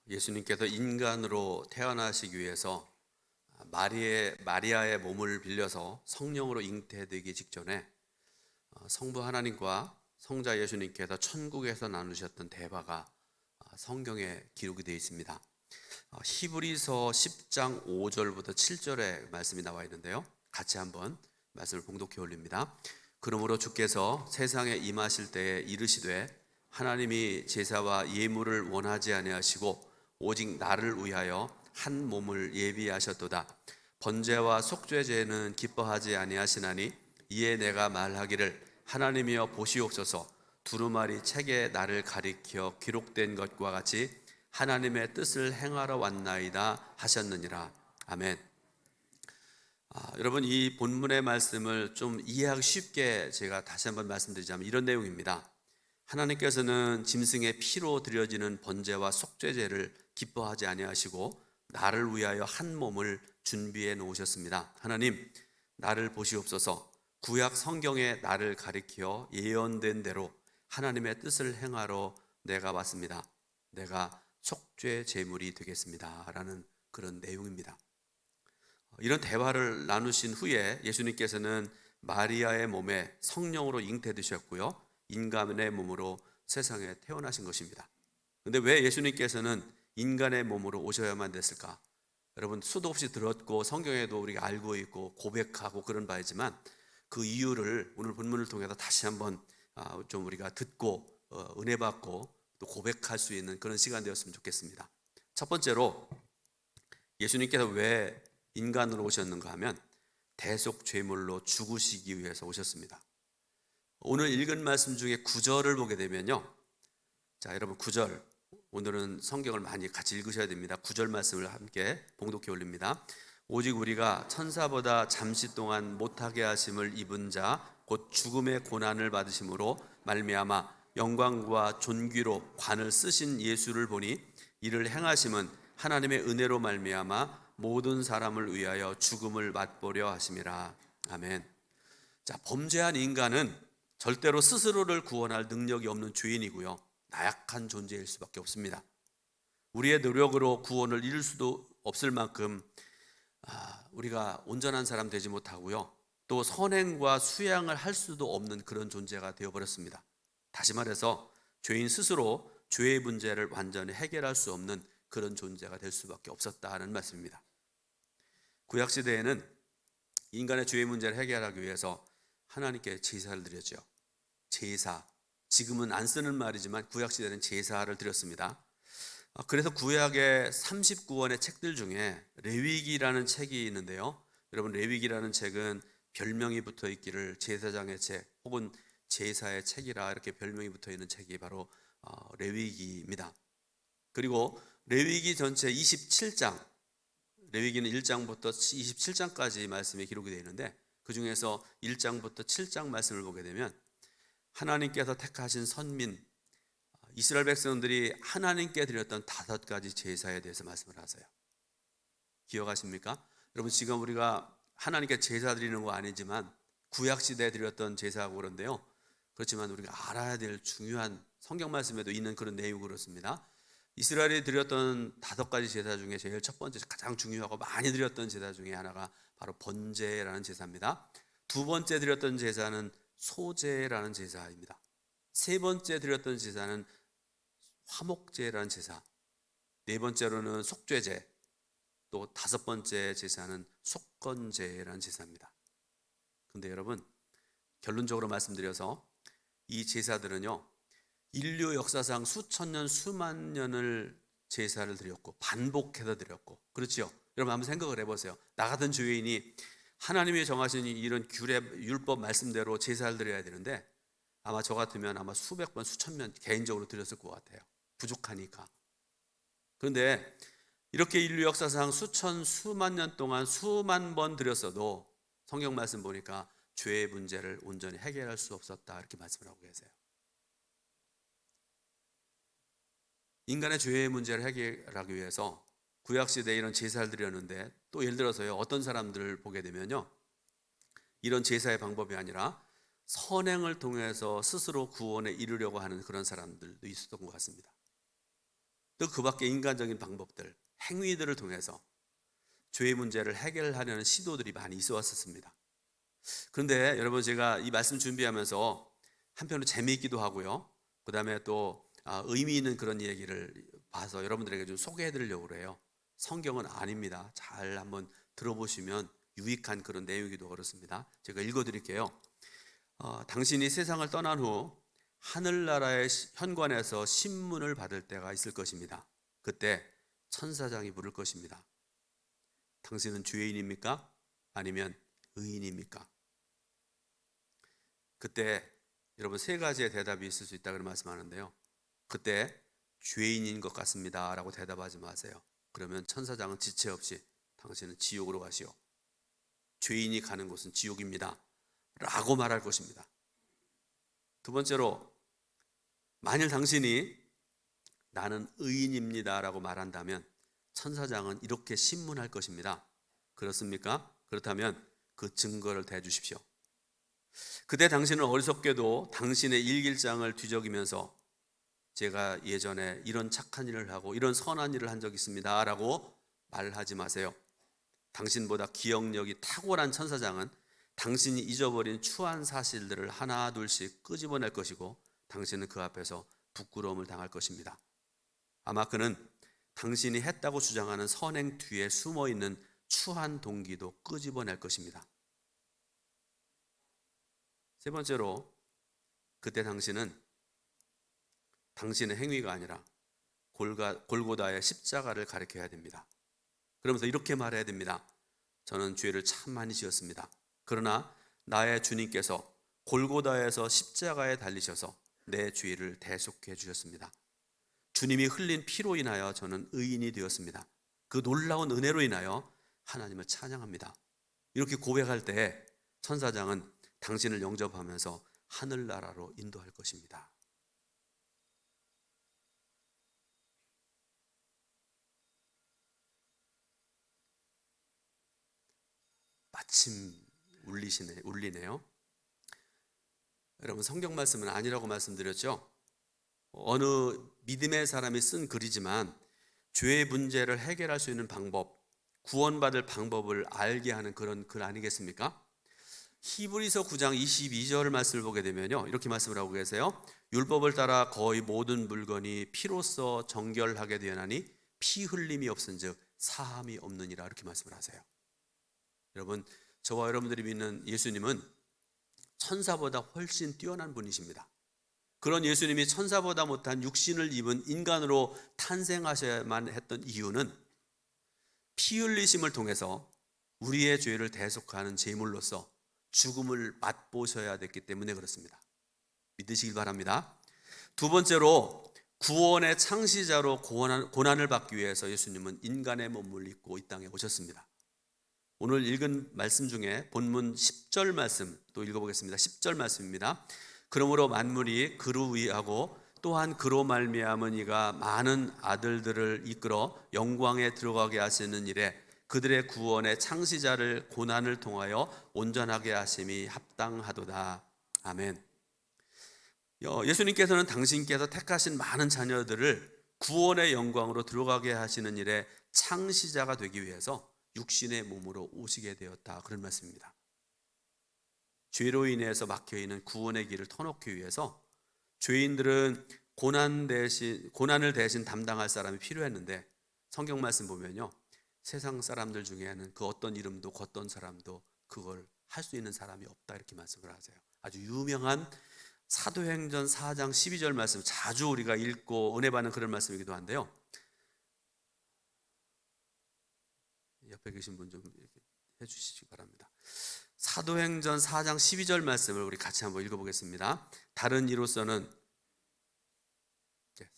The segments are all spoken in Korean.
예수님께서 인간으로 태어나시기 위해서 마리아의 몸을 빌려서 성령으로 잉태되기 직전에 성부 하나님과 성자 예수님께서 천국에서 나누셨던 대화가 성경에 기록이 되어 있습니다. 히브리서 10장 5절부터 7절의 말씀이 나와 있는데요, 같이 한번 말씀을 봉독해 올립니다. 그러므로 주께서 세상에 임하실 때에 이르시되 하나님이 제사와 예물을 원하지 아니하시고 오직 나를 위하여 한 몸을 예비하셨도다. 번제와 속죄제는 기뻐하지 아니하시나니 이에 내가 말하기를 하나님이여 보시옵소서, 두루마리 책에 나를 가리켜 기록된 것과 같이 하나님의 뜻을 행하러 왔나이다 하셨느니라. 아멘. 여러분, 이 본문의 말씀을 좀 이해하기 쉽게 제가 다시 한번 말씀드리자면 이런 내용입니다. 하나님께서는 짐승의 피로 드려지는 번제와 속죄제를 기뻐하지 아니하시고 나를 위하여 한 몸을 준비해 놓으셨습니다. 하나님, 나를 보시옵소서. 구약 성경에 나를 가리켜 예언된 대로 하나님의 뜻을 행하러 내가 왔습니다. 내가 속죄 제물이 되겠습니다 라는 그런 내용입니다. 이런 대화를 나누신 후에 예수님께서는 마리아의 몸에 성령으로 잉태되셨고요, 인간의 몸으로 세상에 태어나신 것입니다. 그런데 왜 예수님께서는 인간의 몸으로 오셔야만 됐을까? 여러분, 수도 없이 들었고 성경에도 우리가 알고 있고 고백하고 그런 바이지만 그 이유를 오늘 본문을 통해서 다시 한번 좀 우리가 듣고 은혜 받고 또 고백할 수 있는 그런 시간 되었으면 좋겠습니다. 첫 번째로 예수님께서 왜 인간으로 오셨는가 하면 대속 죄물로 죽으시기 위해서 오셨습니다. 오늘 읽은 말씀 중에 9절을 보게 되면요, 자, 여러분 9절, 오늘은 성경을 많이 같이 읽으셔야 됩니다. 9절 말씀을 함께 봉독해 올립니다. 오직 우리가 천사보다 잠시 동안 못하게 하심을 입은 자 곧 죽음의 고난을 받으심으로 말미암아 영광과 존귀로 관을 쓰신 예수를 보니 이를 행하심은 하나님의 은혜로 말미암아 모든 사람을 위하여 죽음을 맛보려 하심이라. 아멘. 자, 범죄한 인간은 절대로 스스로를 구원할 능력이 없는 죄인이고요, 나약한 존재일 수밖에 없습니다. 우리의 노력으로 구원을 이룰 수도 없을 만큼 우리가 온전한 사람 되지 못하고요, 또 선행과 수양을 할 수도 없는 그런 존재가 되어버렸습니다. 다시 말해서 죄인 스스로 죄의 문제를 완전히 해결할 수 없는 그런 존재가 될 수밖에 없었다는 말씀입니다. 구약시대에는 인간의 죄의 문제를 해결하기 위해서 하나님께 제사를 드렸죠. 제사, 지금은 안 쓰는 말이지만 구약시대는 제사를 드렸습니다. 그래서 구약의 39권의 책들 중에 레위기라는 책이 있는데요, 여러분, 레위기라는 책은 별명이 붙어 있기를 제사장의 책 혹은 제사의 책이라 이렇게 별명이 붙어 있는 책이 바로 레위기입니다. 그리고 레위기 전체 27장, 레위기는 1장부터 27장까지 말씀이 기록이 되어 있는데 그 중에서 1장부터 7장 말씀을 보게 되면 하나님께서 택하신 선민 이스라엘 백성들이 하나님께 드렸던 5가지 제사에 대해서 말씀을 하세요. 기억하십니까? 여러분, 지금 우리가 하나님께 제사 드리는 거 아니지만 구약시대에 드렸던 제사하고 그런데요, 그렇지만 우리가 알아야 될 중요한 성경 말씀에도 있는 그런 내용이 그렇습니다. 이스라엘이 드렸던 5가지 제사 중에 제일 첫 번째, 가장 중요하고 많이 드렸던 제사 중에 하나가 바로 번제라는 제사입니다. 두 번째 드렸던 제사는 소제라는 제사입니다. 세 번째 드렸던 제사는 화목제라는 제사, 네 번째로는 속죄제, 또 5번째 제사는 속건제라는 제사입니다. 그런데 여러분, 결론적으로 말씀드려서 이 제사들은요, 인류 역사상 수천 년, 수만 년을 제사를 드렸고 반복해서 드렸고, 그렇죠? 여러분, 한번 생각을 해보세요. 나 같은 죄인이 하나님이 정하신 이런 율법 말씀대로 제사를 드려야 되는데 아마 저 같으면 아마 수백 번, 수천 년 개인적으로 드렸을 것 같아요. 부족하니까. 그런데 이렇게 인류 역사상 수천, 수만 년 동안 수만 번 드렸어도 성경 말씀 보니까 죄의 문제를 온전히 해결할 수 없었다, 이렇게 말씀을 하고 계세요. 인간의 죄의 문제를 해결하기 위해서 구약시대에 이런 제사를 드렸는데, 또 예를 들어서요, 어떤 사람들을 보게 되면요, 이런 제사의 방법이 아니라 선행을 통해서 스스로 구원에 이르려고 하는 그런 사람들도 있었던 것 같습니다. 또 그 밖에 인간적인 방법들, 행위들을 통해서 죄의 문제를 해결하려는 시도들이 많이 있어 왔었습니다. 그런데 여러분, 제가 이 말씀 준비하면서 한편으로 재미있기도 하고요, 그 다음에 또 의미 있는 그런 얘기를 봐서 여러분들에게 좀 소개해 드리려고 그래요. 성경은 아닙니다. 잘 한번 들어보시면 유익한 그런 내용이기도 그렇습니다. 제가 읽어드릴게요. 당신이 세상을 떠난 후 하늘나라의 현관에서 신문을 받을 때가 있을 것입니다. 그때 천사장이 물을 것입니다. 당신은 죄인입니까? 아니면 의인입니까? 그때 여러분, 세 가지의 대답이 있을 수 있다고 말씀하는데요, 그때 죄인인 것 같습니다 라고 대답하지 마세요. 그러면 천사장은 지체 없이 당신은 지옥으로 가시오, 죄인이 가는 곳은 지옥입니다 라고 말할 것입니다. 두 번째로, 만일 당신이 나는 의인입니다 라고 말한다면 천사장은 이렇게 신문할 것입니다. 그렇습니까? 그렇다면 그 증거를 대주십시오. 그때 당신은 어리석게도 당신의 일기장을 뒤적이면서 제가 예전에 이런 착한 일을 하고 이런 선한 일을 한 적이 있습니다 라고 말하지 마세요. 당신보다 기억력이 탁월한 천사장은 당신이 잊어버린 추한 사실들을 하나 둘씩 끄집어낼 것이고 당신은 그 앞에서 부끄러움을 당할 것입니다. 아마 그는 당신이 했다고 주장하는 선행 뒤에 숨어있는 추한 동기도 끄집어낼 것입니다. 세 번째로, 그때 당신은 당신의 행위가 아니라 골고다의 십자가를 가리켜야 됩니다. 그러면서 이렇게 말해야 됩니다. 저는 죄를 참 많이 지었습니다. 그러나 나의 주님께서 골고다에서 십자가에 달리셔서 내 죄를 대속해 주셨습니다. 주님이 흘린 피로 인하여 저는 의인이 되었습니다. 그 놀라운 은혜로 인하여 하나님을 찬양합니다. 이렇게 고백할 때 천사장은 당신을 영접하면서 하늘나라로 인도할 것입니다. 마침 울리네요. 여러분, 성경 말씀은 아니라고 말씀드렸죠. 어느 믿음의 사람이 쓴 글이지만 죄의 문제를 해결할 수 있는 방법, 구원받을 방법을 알게 하는 그런 글 아니겠습니까? 히브리서 9장 22절 말씀을 보게 되면요, 이렇게 말씀을 하고 계세요. 율법을 따라 거의 모든 물건이 피로써 정결하게 되었나니 피 흘림이 없은즉 사함이 없느니라, 이렇게 말씀을 하세요. 여러분, 저와 여러분들이 믿는 예수님은 천사보다 훨씬 뛰어난 분이십니다. 그런 예수님이 천사보다 못한 육신을 입은 인간으로 탄생하셔야만 했던 이유는 피 흘리심을 통해서 우리의 죄를 대속하는 제물로서 죽음을 맛보셔야 됐기 때문에 그렇습니다. 믿으시길 바랍니다. 두 번째로, 구원의 창시자로 고난을 받기 위해서 예수님은 인간의 몸을 입고 이 땅에 오셨습니다. 오늘 읽은 말씀 중에 본문 10절 말씀 또 읽어보겠습니다. 10절 말씀입니다. 그러므로 만물이 그로 위하고 또한 그로 말미암은 이가 많은 아들들을 이끌어 영광에 들어가게 하시는 일에 그들의 구원의 창시자를 고난을 통하여 온전하게 하심이 합당하도다. 아멘. 예수님께서는 당신께서 택하신 많은 자녀들을 구원의 영광으로 들어가게 하시는 일에 창시자가 되기 위해서 육신의 몸으로 오시게 되었다, 그런 말씀입니다. 죄로 인해서 막혀있는 구원의 길을 터놓기 위해서 죄인들은 고난을 대신 담당할 사람이 필요했는데, 성경 말씀 보면요, 세상 사람들 중에는 그 어떤 이름도 그 어떤 사람도 그걸 할 수 있는 사람이 없다, 이렇게 말씀을 하세요. 아주 유명한 사도행전 4장 12절 말씀, 자주 우리가 읽고 은혜 받는 그런 말씀이기도 한데요, 옆에 계신 분 좀 해주시기 바랍니다. 사도행전 4장 12절 말씀을 우리 같이 한번 읽어보겠습니다. 다른 이로서는,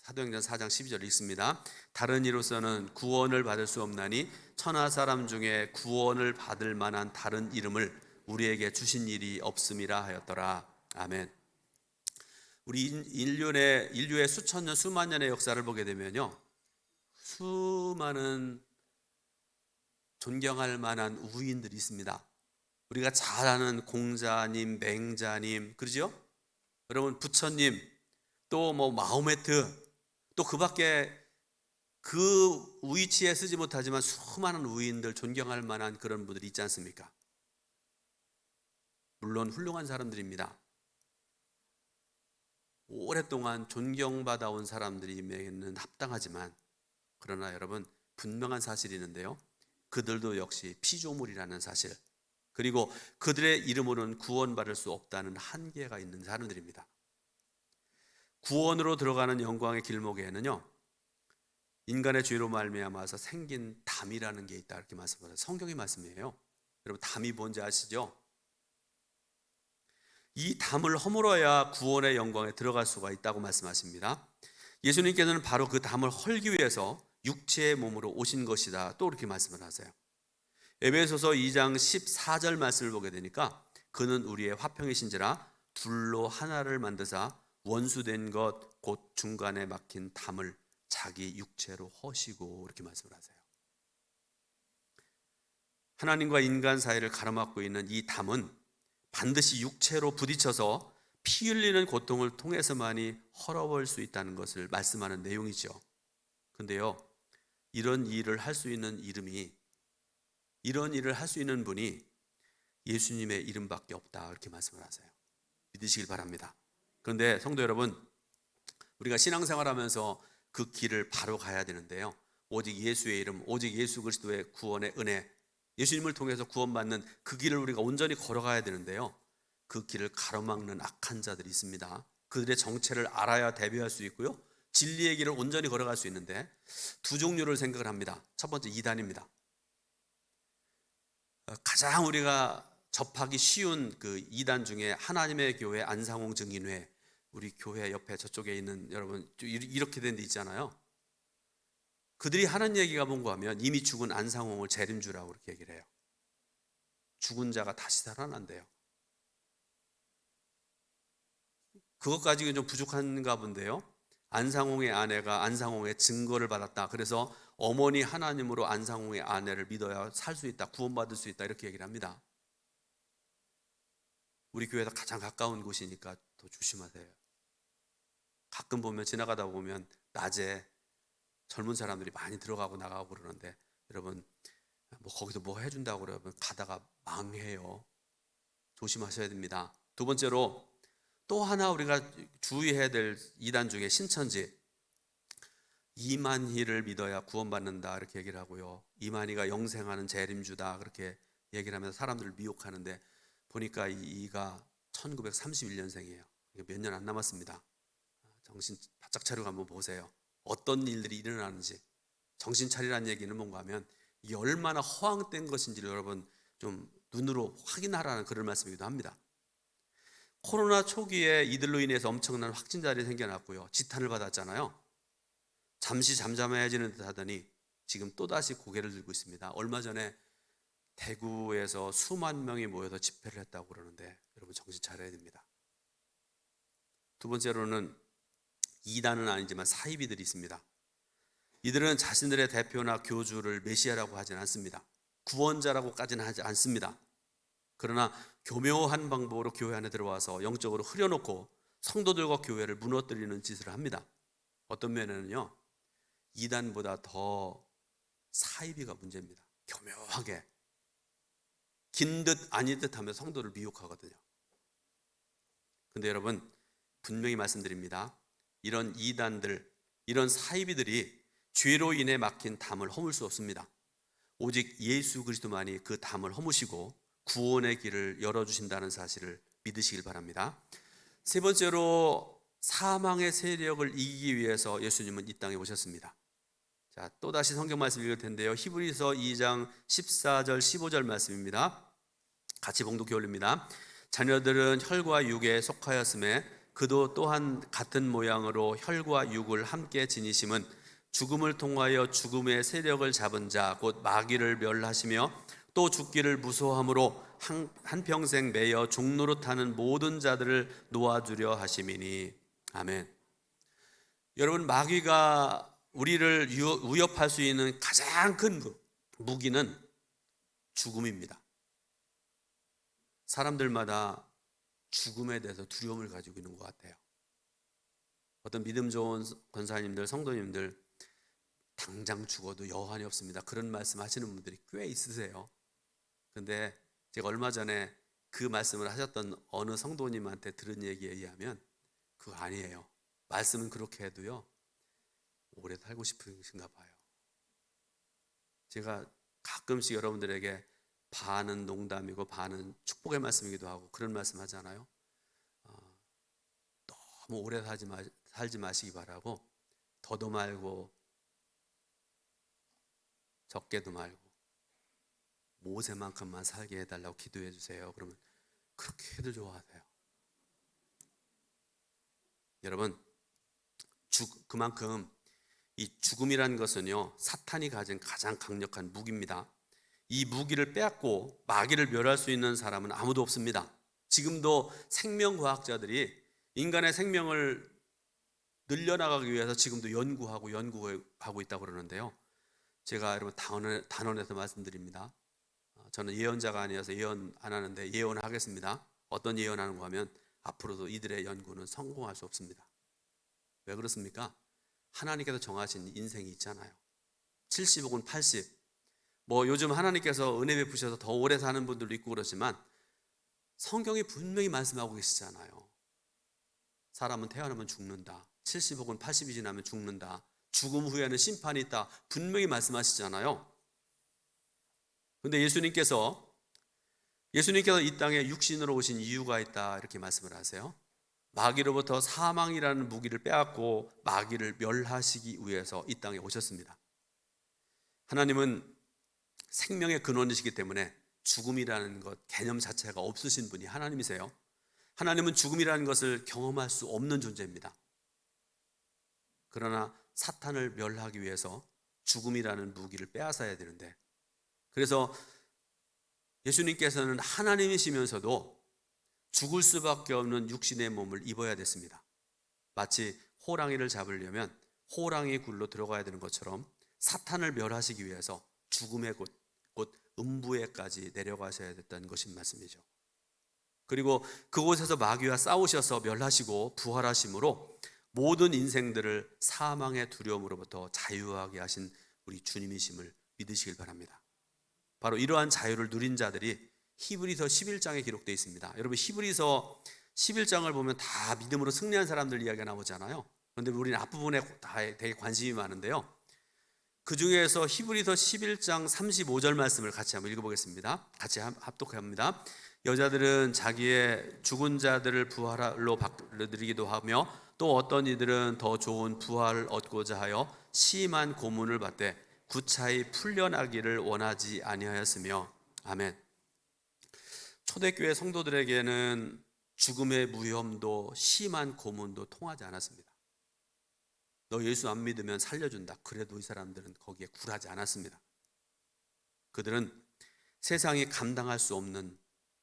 사도행전 4장 12절 읽습니다. 다른 이로서는 구원을 받을 수 없나니 천하 사람 중에 구원을 받을 만한 다른 이름을 우리에게 주신 일이 없음이라 하였더라. 아멘. 우리 인류의 수천 년, 수만 년의 역사를 보게 되면요, 수많은 존경할 만한 우인들이 있습니다. 우리가 잘 아는 공자님, 맹자님, 그러죠? 여러분, 부처님, 또 마호메트, 또 그 밖에 그 위치에 쓰지 못하지만 수많은 위인들, 존경할 만한 그런 분들이 있지 않습니까? 물론 훌륭한 사람들입니다. 오랫동안 존경받아온 사람들이면 합당하지만, 그러나 여러분, 분명한 사실이 있는데요, 그들도 역시 피조물이라는 사실, 그리고 그들의 이름으로는 구원받을 수 없다는 한계가 있는 사람들입니다. 구원으로 들어가는 영광의 길목에는요, 인간의 죄로 말미암아서 생긴 담이라는 게 있다, 이렇게 말씀하세요. 성경의 말씀이에요. 여러분, 담이 뭔지 아시죠? 이 담을 허물어야 구원의 영광에 들어갈 수가 있다고 말씀하십니다. 예수님께서는 바로 그 담을 헐기 위해서 육체의 몸으로 오신 것이다, 또 이렇게 말씀을 하세요. 에베소서 2장 14절 말씀을 보게 되니까, 그는 우리의 화평이신지라 둘로 하나를 만드사 원수된 것 곧 중간에 막힌 담을 자기 육체로 허시고, 이렇게 말씀을 하세요. 하나님과 인간 사이를 가로막고 있는 이 담은 반드시 육체로 부딪혀서 피 흘리는 고통을 통해서만이 헐어볼 수 있다는 것을 말씀하는 내용이죠. 근데요, 이런 일을 할 수 있는 분이 예수님의 이름밖에 없다, 이렇게 말씀을 하세요. 믿으시길 바랍니다. 그런데 성도 여러분, 우리가 신앙생활하면서 그 길을 바로 가야 되는데요, 오직 예수의 이름, 오직 예수 그리스도의 구원의 은혜, 예수님을 통해서 구원받는 그 길을 우리가 온전히 걸어가야 되는데요, 그 길을 가로막는 악한 자들이 있습니다. 그들의 정체를 알아야 대비할 수 있고요, 진리의 길을 온전히 걸어갈 수 있는데, 두 종류를 생각을 합니다. 첫 번째, 이단입니다. 가장 우리가 접하기 쉬운 그 이단 중에 하나님의 교회 안상홍 증인회, 우리 교회 옆에 저쪽에 있는, 여러분 이렇게 된 데 있잖아요. 그들이 하는 얘기가 뭔가 하면 이미 죽은 안상홍을 재림주라고 그렇게 얘기를 해요. 죽은 자가 다시 살아난대요. 그것 가지고 좀 부족한가 본데요, 안상홍의 아내가 안상홍의 증거를 받았다, 그래서 어머니 하나님으로 안상홍의 아내를 믿어야 살 수 있다, 구원받을 수 있다, 이렇게 얘기를 합니다. 우리 교회에서 가장 가까운 곳이니까 더 조심하세요. 가끔 보면, 지나가다 보면 낮에 젊은 사람들이 많이 들어가고 나가고 그러는데, 여러분 뭐 거기서 뭐 해준다고 그러면 가다가 망해요. 조심하셔야 됩니다. 두 번째로, 또 하나 우리가 주의해야 될 이단 중에 신천지, 이만희를 믿어야 구원받는다, 이렇게 얘기를 하고요, 이만희가 영생하는 재림주다, 그렇게 얘기를 하면서 사람들을 미혹하는데, 보니까 이가 1931년생이에요. 몇 년 안 남았습니다. 정신 바짝 차리고 한번 보세요. 어떤 일들이 일어나는지. 정신 차리라는 얘기는 뭔가 하면, 이게 얼마나 허황된 것인지를 여러분 좀 눈으로 확인하라는 그런 말씀이기도 합니다. 코로나 초기에 이들로 인해서 엄청난 확진자들이 생겨났고요, 지탄을 받았잖아요. 잠시 잠잠해지는 듯 하더니 지금 또다시 고개를 들고 있습니다. 얼마 전에 대구에서 수만 명이 모여서 집회를 했다고 그러는데, 여러분 정신 차려야 됩니다. 두 번째로는, 이단은 아니지만 사이비들이 있습니다. 이들은 자신들의 대표나 교주를 메시아라고 하지는 않습니다. 구원자라고까지는 하지 않습니다. 그러나 교묘한 방법으로 교회 안에 들어와서 영적으로 흐려놓고 성도들과 교회를 무너뜨리는 짓을 합니다. 어떤 면에는요, 이단보다 더 사이비가 문제입니다. 교묘하게 긴 듯 아닌 듯 하며 성도를 미혹하거든요. 근데 여러분, 분명히 말씀드립니다. 이런 이단들, 이런 사이비들이 죄로 인해 막힌 담을 허물 수 없습니다. 오직 예수 그리스도만이 그 담을 허무시고 구원의 길을 열어주신다는 사실을 믿으시길 바랍니다. 세 번째로, 사망의 세력을 이기기 위해서 예수님은 이 땅에 오셨습니다. 자, 또다시 성경 말씀 읽을 텐데요, 히브리서 2장 14절 15절 말씀입니다. 같이 봉독해 올립니다. 자녀들은 혈과 육에 속하였음에 그도 또한 같은 모양으로 혈과 육을 함께 지니심은 죽음을 통하여 죽음의 세력을 잡은 자 곧 마귀를 멸하시며 또 죽기를 무서워함으로 한평생 매여 종노릇하는 모든 자들을 놓아주려 하심이니. 아멘. 여러분, 마귀가 우리를 위협할 수 있는 가장 큰 무기는 죽음입니다. 사람들마다 죽음에 대해서 두려움을 가지고 있는 것 같아요. 어떤 믿음 좋은 권사님들, 성도님들 당장 죽어도 여한이 없습니다. 그런 말씀 하시는 분들이 꽤 있으세요. 근데 제가 얼마 전에 그 말씀을 하셨던 어느 성도님한테 들은 얘기에 의하면 그거 아니에요. 말씀은 그렇게 해도요, 오래 살고 싶으신가 봐요. 제가 가끔씩 여러분들에게 반은 농담이고 반은 축복의 말씀이기도 하고 그런 말씀 하잖아요. 너무 오래 살지 마시기 바라고, 더도 말고 적게도 말고 모세만큼만 살게 해달라고 기도해 주세요. 그러면 그렇게들 좋아하세요. 여러분, 그만큼 이 죽음이라는 것은요, 사탄이 가진 가장 강력한 무기입니다. 이 무기를 빼앗고 마귀를 멸할 수 있는 사람은 아무도 없습니다. 지금도 생명과학자들이 인간의 생명을 늘려나가기 위해서 지금도 연구하고 있다고 그러는데요. 제가 여러분 단언해서 말씀드립니다. 저는 예언자가 아니어서 예언 안 하는데 예언을 하겠습니다. 어떤 예언하는 거 하면 앞으로도 이들의 연구는 성공할 수 없습니다. 왜 그렇습니까? 하나님께서 정하신 인생이 있잖아요. 70 혹은 80. 요즘 하나님께서 은혜 베푸셔서 더 오래 사는 분들도 있고 그렇지만 성경이 분명히 말씀하고 계시잖아요. 사람은 태어나면 죽는다. 70 혹은 80이 지나면 죽는다. 죽음 후에는 심판이 있다. 분명히 말씀하시잖아요. 근데 예수님께서 이 땅에 육신으로 오신 이유가 있다, 이렇게 말씀을 하세요. 마귀로부터 사망이라는 무기를 빼앗고 마귀를 멸하시기 위해서 이 땅에 오셨습니다. 하나님은 생명의 근원이시기 때문에 죽음이라는 것 개념 자체가 없으신 분이 하나님이세요. 하나님은 죽음이라는 것을 경험할 수 없는 존재입니다. 그러나 사탄을 멸하기 위해서 죽음이라는 무기를 빼앗아야 되는데, 그래서 예수님께서는 하나님이시면서도 죽을 수밖에 없는 육신의 몸을 입어야 됐습니다. 마치 호랑이를 잡으려면 호랑이 굴로 들어가야 되는 것처럼 사탄을 멸하시기 위해서 죽음의 곧 음부에까지 내려가셔야 됐다는 것인 말씀이죠. 그리고 그곳에서 마귀와 싸우셔서 멸하시고 부활하심으로 모든 인생들을 사망의 두려움으로부터 자유하게 하신 우리 주님이심을 믿으시길 바랍니다. 바로 이러한 자유를 누린 자들이 히브리서 11장에 기록되어 있습니다. 여러분, 히브리서 11장을 보면 다 믿음으로 승리한 사람들 이야기가 나오잖아요. 그런데 우리는 앞부분에 다 되게 관심이 많은데요. 그 중에서 히브리서 11장 35절 말씀을 같이 한번 읽어보겠습니다. 같이 합독합니다. 여자들은 자기의 죽은 자들을 부활로 받아들이기도 하며 또 어떤 이들은 더 좋은 부활을 얻고자 하여 심한 고문을 받되 구차히 풀려나기를 원하지 아니하였으며. 아멘. 초대교회 성도들에게는 죽음의 위험도 심한 고문도 통하지 않았습니다. 너 예수 안 믿으면 살려준다. 그래도 이 사람들은 거기에 굴하지 않았습니다. 그들은 세상이 감당할 수 없는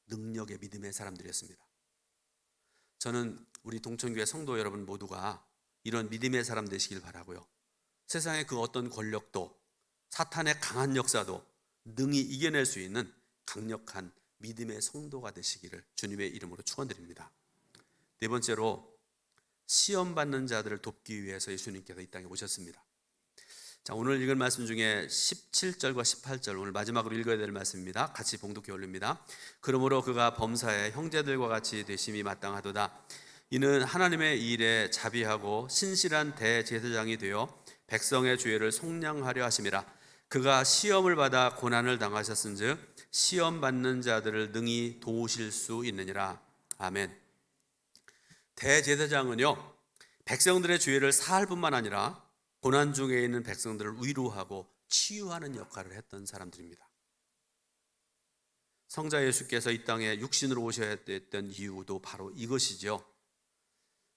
능력의 믿음의 사람들이었습니다. 저는 우리 동천교회 성도 여러분 모두가 이런 믿음의 사람 되시길 바라고요. 세상의 그 어떤 권력도 사탄의 강한 역사도 능히 이겨낼 수 있는 강력한 믿음의 성도가 되시기를 주님의 이름으로 축원드립니다. 네 번째로, 시험받는 자들을 돕기 위해서 예수님께서 이 땅에 오셨습니다. 자, 오늘 읽을 말씀 중에 17절과 18절, 오늘 마지막으로 읽어야 될 말씀입니다. 같이 봉독해 올립니다. 그러므로 그가 범사에 형제들과 같이 되심이 마땅하도다. 이는 하나님의 일에 자비하고 신실한 대제사장이 되어 백성의 죄를 속량하려 하심이라. 그가 시험을 받아 고난을 당하셨은즉 시험 받는 자들을 능히 도우실 수 있느니라. 아멘. 대제사장은요, 백성들의 죄를 사할 뿐만 아니라 고난 중에 있는 백성들을 위로하고 치유하는 역할을 했던 사람들입니다. 성자 예수께서 이 땅에 육신으로 오셔야 됐던 이유도 바로 이것이죠.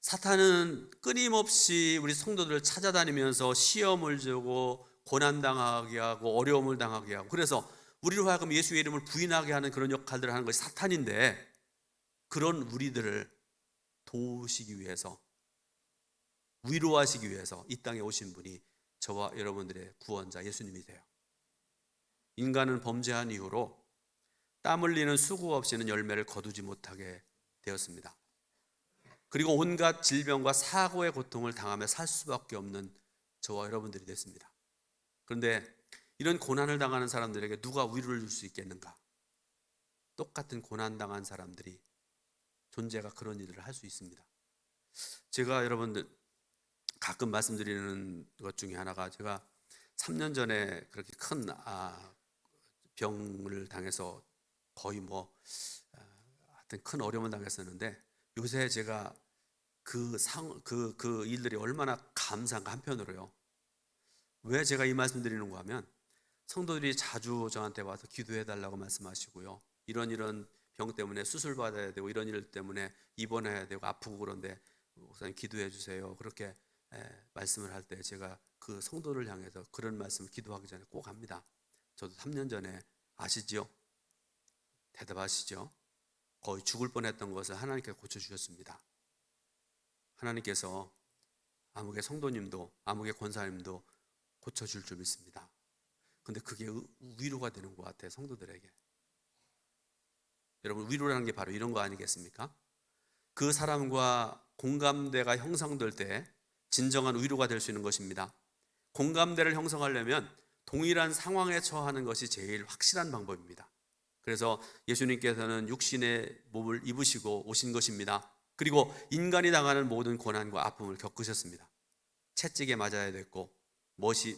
사탄은 끊임없이 우리 성도들을 찾아다니면서 시험을 주고 고난당하게 하고 어려움을 당하게 하고, 그래서 우리로 하여금 예수의 이름을 부인하게 하는 그런 역할들을 하는 것이 사탄인데, 그런 우리들을 도우시기 위해서, 위로하시기 위해서 이 땅에 오신 분이 저와 여러분들의 구원자 예수님이세요. 인간은 범죄한 이후로 땀 흘리는 수고 없이는 열매를 거두지 못하게 되었습니다. 그리고 온갖 질병과 사고의 고통을 당하며 살 수밖에 없는 저와 여러분들이 됐습니다. 그런데 이런 고난을 당하는 사람들에게 누가 위로를 줄 수 있겠는가? 똑같은 고난 당한 사람들이 존재가 그런 일을 할 수 있습니다. 제가 여러분들 가끔 말씀드리는 것 중에 하나가, 제가 3년 전에 그렇게 큰 병을 당해서 거의 하여튼 큰 어려움을 당했었는데, 요새 제가 그 일들이 얼마나 감사한가 한편으로요. 왜 제가 이 말씀 드리는가 하면, 성도들이 자주 저한테 와서 기도해 달라고 말씀하시고요, 이런 병 때문에 수술 받아야 되고 이런 일 때문에 입원해야 되고 아프고 그런데 목사님 기도해 주세요, 그렇게 말씀을 할 때 제가 그 성도를 향해서 그런 말씀을 기도하기 전에 꼭 합니다. 저도 3년 전에 아시지요? 대답하시죠? 거의 죽을 뻔했던 것을 하나님께서 고쳐주셨습니다. 하나님께서 아무개 성도님도 아무개 권사님도 고쳐줄 줄 믿습니다. 근데 그게 위로가 되는 것 같아요, 성도들에게. 여러분, 위로라는 게 바로 이런 거 아니겠습니까? 그 사람과 공감대가 형성될 때 진정한 위로가 될 수 있는 것입니다. 공감대를 형성하려면 동일한 상황에 처하는 것이 제일 확실한 방법입니다. 그래서 예수님께서는 육신의 몸을 입으시고 오신 것입니다. 그리고 인간이 당하는 모든 고난과 아픔을 겪으셨습니다. 채찍에 맞아야 됐고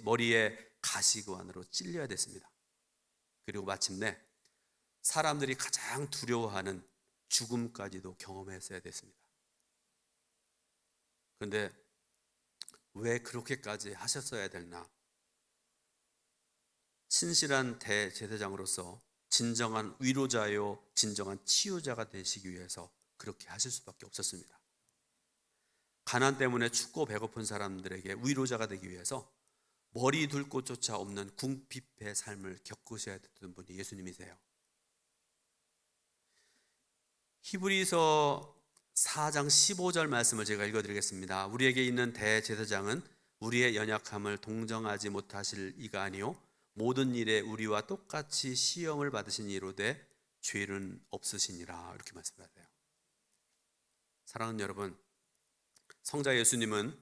머리에 가시관으로 찔려야 됐습니다. 그리고 마침내 사람들이 가장 두려워하는 죽음까지도 경험했어야 됐습니다. 그런데 왜 그렇게까지 하셨어야 되나? 신실한 대제사장으로서 진정한 위로자요, 진정한 치유자가 되시기 위해서 그렇게 하실 수밖에 없었습니다. 가난 때문에 춥고 배고픈 사람들에게 위로자가 되기 위해서 머리 둘 곳조차 없는 궁핍의 삶을 겪으셔야 됐던 분이 예수님이세요. 히브리서 4장 15절 말씀을 제가 읽어드리겠습니다. 우리에게 있는 대제사장은 우리의 연약함을 동정하지 못하실 이가 아니요 모든 일에 우리와 똑같이 시험을 받으신 이로되 죄는 없으시니라, 이렇게 말씀하세요. 사랑하는 여러분, 성자 예수님은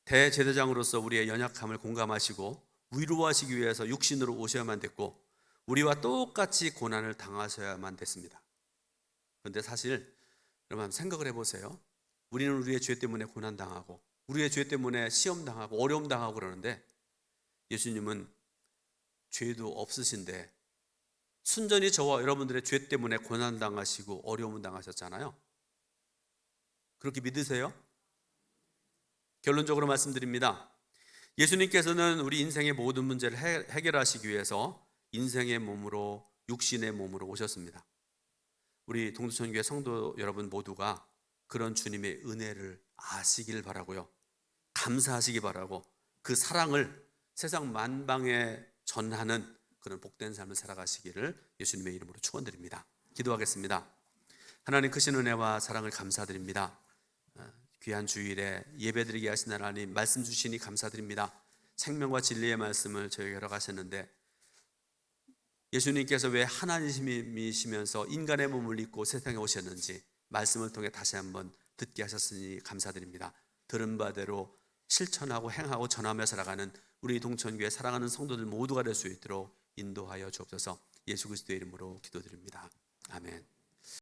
대제사장으로서 우리의 연약함을 공감하시고 위로하시기 위해서 육신으로 오셔야만 됐고 우리와 똑같이 고난을 당하셔야만 됐습니다. 그런데 사실 여러분 한번 생각을 해보세요. 우리는 우리의 죄 때문에 고난당하고 우리의 죄 때문에 시험당하고 어려움당하고 그러는데, 예수님은 죄도 없으신데 순전히 저와 여러분들의 죄 때문에 고난당하시고 어려움을 당하셨잖아요. 그렇게 믿으세요? 결론적으로 말씀드립니다. 예수님께서는 우리 인생의 모든 문제를 해결하시기 위해서 인생의 몸으로, 육신의 몸으로 오셨습니다. 우리 동두천교회 성도 여러분 모두가 그런 주님의 은혜를 아시길 바라고요, 감사하시기 바라고 그 사랑을 세상 만방에 전하는 그런 복된 삶을 살아가시기를 예수님의 이름으로 축원드립니다. 기도하겠습니다. 하나님, 크신 은혜와 사랑을 감사드립니다. 귀한 주일에 예배드리게 하신 하나님, 말씀 주시니 감사드립니다. 생명과 진리의 말씀을 저에게 허락하셨는데, 예수님께서 왜 하나님이시면서 인간의 몸을 입고 세상에 오셨는지 말씀을 통해 다시 한번 듣게 하셨으니 감사드립니다. 들은 바대로 실천하고 행하고 전하며 살아가는 우리 동천교회 사랑하는 성도들 모두가 될 수 있도록 인도하여 주옵소서. 예수 그리스도의 이름으로 기도드립니다. 아멘.